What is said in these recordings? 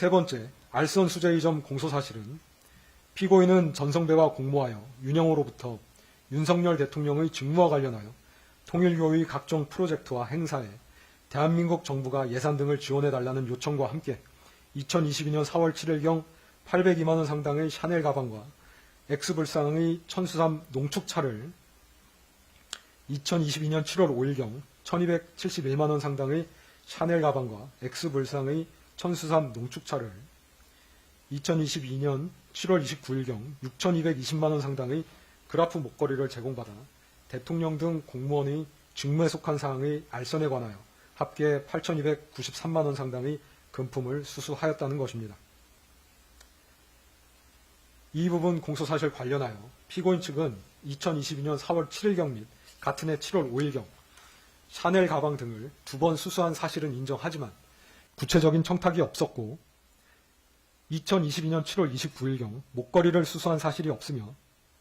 세 번째, 알선 수재의 점 공소사실은 피고인은 전성배와 공모하여 윤영호로부터 윤석열 대통령의 직무와 관련하여 통일교의 각종 프로젝트와 행사에 대한민국 정부가 예산 등을 지원해달라는 요청과 함께 2022년 4월 7일경 802만 원 상당의 샤넬 가방과 X불상의 천수삼 농축차를 2022년 7월 5일경 1271만 원 상당의 샤넬 가방과 X불상의 천수삼 농축차를 2022년 7월 29일경 6220만 원 상당의 그라프 목걸이를 제공받아 대통령 등 공무원의 직무에 속한 사항의 알선에 관하여 합계 8293만 원 상당의 금품을 수수하였다는 것입니다. 이 부분 공소사실 관련하여 피고인 측은 2022년 4월 7일경 및 같은 해 7월 5일경 샤넬 가방 등을 두 번 수수한 사실은 인정하지만 구체적인 청탁이 없었고 2022년 7월 29일경 목걸이를 수수한 사실이 없으며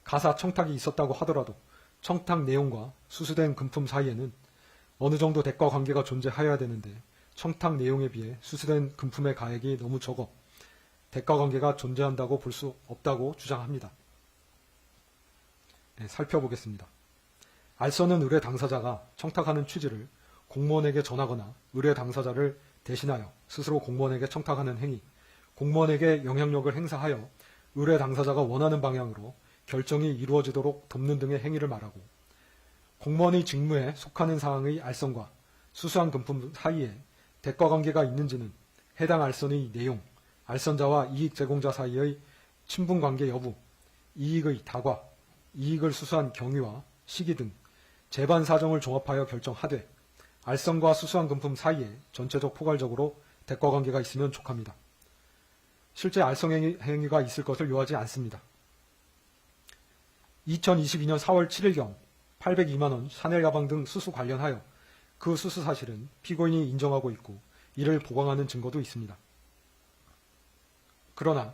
가사 청탁이 있었다고 하더라도 청탁 내용과 수수된 금품 사이에는 어느 정도 대가 관계가 존재하여야 되는데 청탁 내용에 비해 수수된 금품의 가액이 너무 적어 대가 관계가 존재한다고 볼 수 없다고 주장합니다. 네, 살펴보겠습니다. 알선은 의뢰 당사자가 청탁하는 취지를 공무원에게 전하거나 의뢰 당사자를 대신하여 스스로 공무원에게 청탁하는 행위, 공무원에게 영향력을 행사하여 의뢰 당사자가 원하는 방향으로 결정이 이루어지도록 돕는 등의 행위를 말하고 공무원의 직무에 속하는 사항의 알선과 수수한 금품 사이에 대가 관계가 있는지는 해당 알선의 내용, 알선자와 이익 제공자 사이의 친분 관계 여부, 이익의 다과, 이익을 수수한 경위와 시기 등 재반 사정을 종합하여 결정하되 알선과 수수한 금품 사이에 전체적 포괄적으로 대가 관계가 있으면 족합니다. 실제 알선 행위가 있을 것을 요하지 않습니다. 2022년 4월 7일경 802만 원 샤넬 가방 등 수수 관련하여 그 수수 사실은 피고인이 인정하고 있고 이를 보강하는 증거도 있습니다. 그러나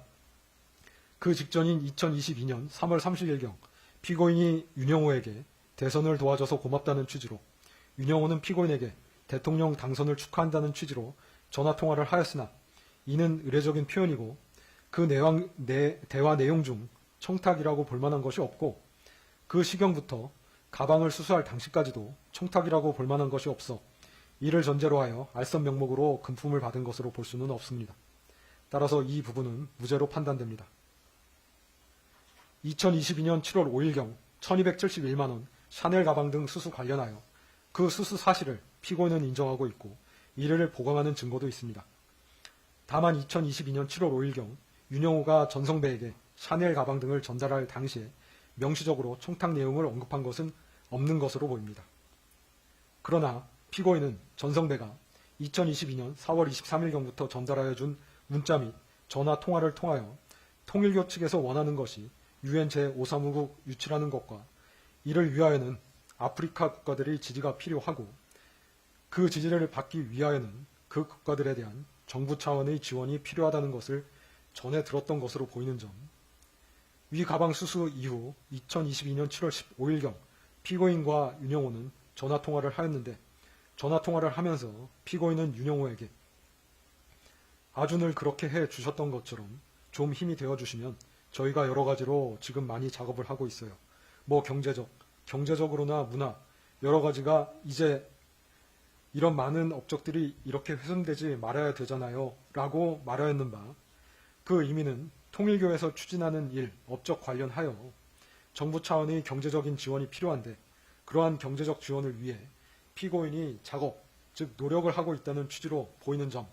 그 직전인 2022년 3월 30일경 피고인이 윤영호에게 대선을 도와줘서 고맙다는 취지로 윤영호는 피고인에게 대통령 당선을 축하한다는 취지로 전화통화를 하였으나 이는 의례적인 표현이고 그 대화 내용 중 청탁이라고 볼 만한 것이 없고 그 시경부터 가방을 수수할 당시까지도 청탁이라고 볼 만한 것이 없어 이를 전제로 하여 알선 명목으로 금품을 받은 것으로 볼 수는 없습니다. 따라서 이 부분은 무죄로 판단됩니다. 2022년 7월 5일경 1271만 원 샤넬 가방 등 수수 관련하여 그 수수 사실을 피고인은 인정하고 있고 이를 보강하는 증거도 있습니다. 다만 2022년 7월 5일경 윤영호가 전성배에게 샤넬 가방 등을 전달할 당시에 명시적으로 청탁 내용을 언급한 것은 없는 것으로 보입니다. 그러나 피고인은 전성배가 2022년 4월 23일경부터 전달하여 준 문자 및 전화 통화를 통하여 통일교 측에서 원하는 것이 UN 제5사무국 유치라는 것과 이를 위하여는 아프리카 국가들의 지지가 필요하고 그 지지를 받기 위하여는 그 국가들에 대한 정부 차원의 지원이 필요하다는 것을 전해 들었던 것으로 보이는 점, 위 가방 수수 이후 2022년 7월 15일경 피고인과 윤영호는 전화통화를 하였는데 전화통화를 하면서 피고인은 윤영호에게 아주 늘 그렇게 해 주셨던 것처럼 좀 힘이 되어 주시면 저희가 여러 가지로 지금 많이 작업을 하고 있어요. 뭐 경제적으로나 문화 여러 가지가 이제 이런 많은 업적들이 이렇게 훼손되지 말아야 되잖아요 라고 말하였는 바 그 의미는 통일교에서 추진하는 일, 업적 관련하여 정부 차원의 경제적인 지원이 필요한데 그러한 경제적 지원을 위해 피고인이 작업, 즉 노력을 하고 있다는 취지로 보이는 점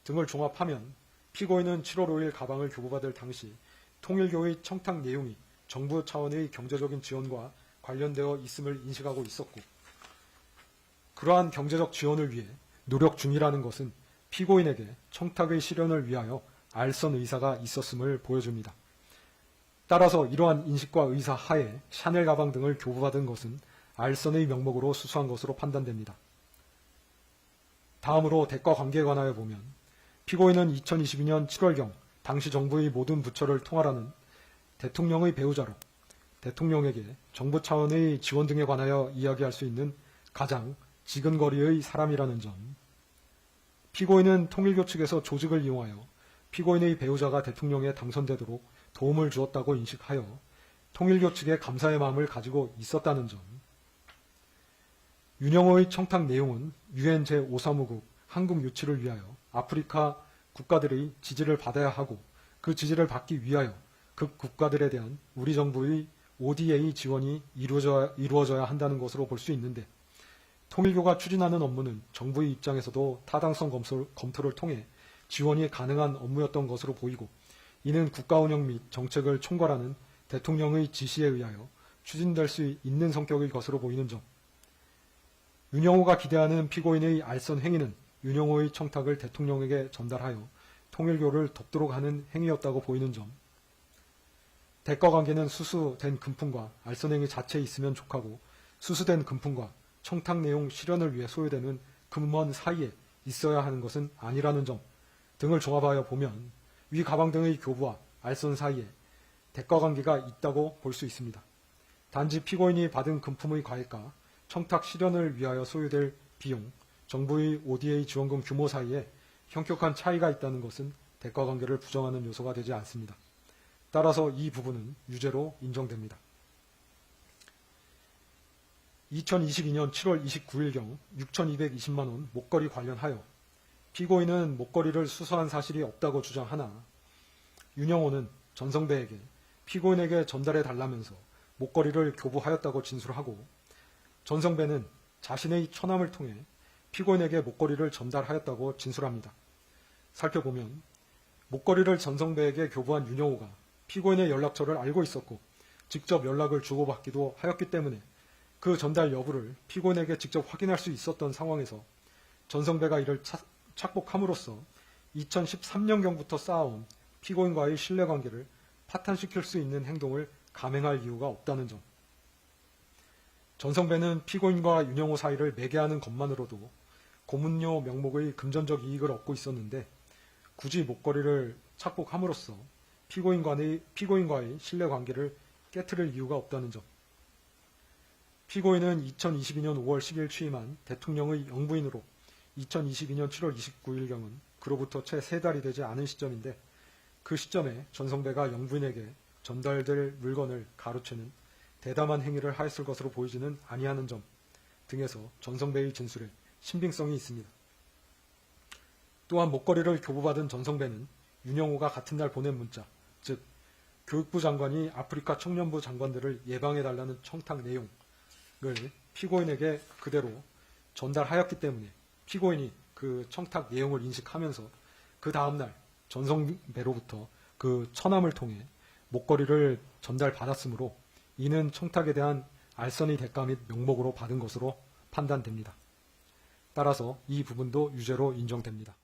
등을 종합하면 피고인은 7월 5일 가방을 교부받을 당시 통일교의 청탁 내용이 정부 차원의 경제적인 지원과 관련되어 있음을 인식하고 있었고 그러한 경제적 지원을 위해 노력 중이라는 것은 피고인에게 청탁의 실현을 위하여 알선 의사가 있었음을 보여줍니다. 따라서 이러한 인식과 의사 하에 샤넬 가방 등을 교부받은 것은 알선의 명목으로 수수한 것으로 판단됩니다. 다음으로 대가 관계에 관하여 보면 피고인은 2022년 7월경 당시 정부의 모든 부처를 통할하는 대통령의 배우자로 대통령에게 정부 차원의 지원 등에 관하여 이야기할 수 있는 가장 지근거리의 사람이라는 점, 피고인은 통일교 측에서 조직을 이용하여 피고인의 배우자가 대통령에 당선되도록 도움을 주었다고 인식하여 통일교 측에 감사의 마음을 가지고 있었다는 점, 윤영호의 청탁 내용은 유엔 제5사무국 한국 유치를 위하여 아프리카 국가들의 지지를 받아야 하고 그 지지를 받기 위하여 그 국가들에 대한 우리 정부의 ODA 지원이 이루어져야 한다는 것으로 볼 수 있는데, 통일교가 추진하는 업무는 정부의 입장에서도 타당성 검토를 통해 지원이 가능한 업무였던 것으로 보이고, 이는 국가 운영 및 정책을 총괄하는 대통령의 지시에 의하여 추진될 수 있는 성격의 것으로 보이는 점, 윤영호가 기대하는 피고인의 알선 행위는 윤영호의 청탁을 대통령에게 전달하여 통일교를 돕도록 하는 행위였다고 보이는 점, 대가관계는 수수된 금품과 알선 행위 자체에 있으면 족하고 수수된 금품과 청탁 내용 실현을 위해 소요되는 금원 사이에 있어야 하는 것은 아니라는 점 등을 종합하여 보면 위 가방 등의 교부와 알선 사이에 대가관계가 있다고 볼 수 있습니다. 단지 피고인이 받은 금품의 과액과 청탁 실현을 위하여 소요될 비용, 정부의 ODA 지원금 규모 사이에 현격한 차이가 있다는 것은 대가관계를 부정하는 요소가 되지 않습니다. 따라서 이 부분은 유죄로 인정됩니다. 2022년 7월 29일경 6,220만원 목걸이 관련하여 피고인은 목걸이를 수수한 사실이 없다고 주장하나, 윤영호는 전성배에게 피고인에게 전달해 달라면서 목걸이를 교부하였다고 진술하고, 전성배는 자신의 처남을 통해 피고인에게 목걸이를 전달하였다고 진술합니다. 살펴보면 목걸이를 전성배에게 교부한 윤영호가 피고인의 연락처를 알고 있었고 직접 연락을 주고받기도 하였기 때문에 그 전달 여부를 피고인에게 직접 확인할 수 있었던 상황에서 전성배가 이를 착복함으로써 2013년경부터 쌓아온 피고인과의 신뢰관계를 파탄시킬 수 있는 행동을 감행할 이유가 없다는 점, 전성배는 피고인과 윤영호 사이를 매개하는 것만으로도 고문료 명목의 금전적 이익을 얻고 있었는데 굳이 목걸이를 착복함으로써 피고인과의 신뢰관계를 깨트릴 이유가 없다는 점, 피고인은 2022년 5월 10일 취임한 대통령의 영부인으로 2022년 7월 29일경은 그로부터 채 3달이 되지 않은 시점인데, 그 시점에 전성배가 영부인에게 전달될 물건을 가로채는 대담한 행위를 하였을 것으로 보이지는 아니하는 점 등에서 전성배의 진술에 신빙성이 있습니다. 또한 목걸이를 교부받은 전성배는 윤영호가 같은 날 보낸 문자, 즉 교육부 장관이 아프리카 청년부 장관들을 예방해달라는 청탁 내용을 피고인에게 그대로 전달하였기 때문에 피고인이 그 청탁 내용을 인식하면서 그 다음날 전성배로부터 그 처남을 통해 목걸이를 전달받았으므로 이는 청탁에 대한 알선의 대가 및 명목으로 받은 것으로 판단됩니다. 따라서 이 부분도 유죄로 인정됩니다.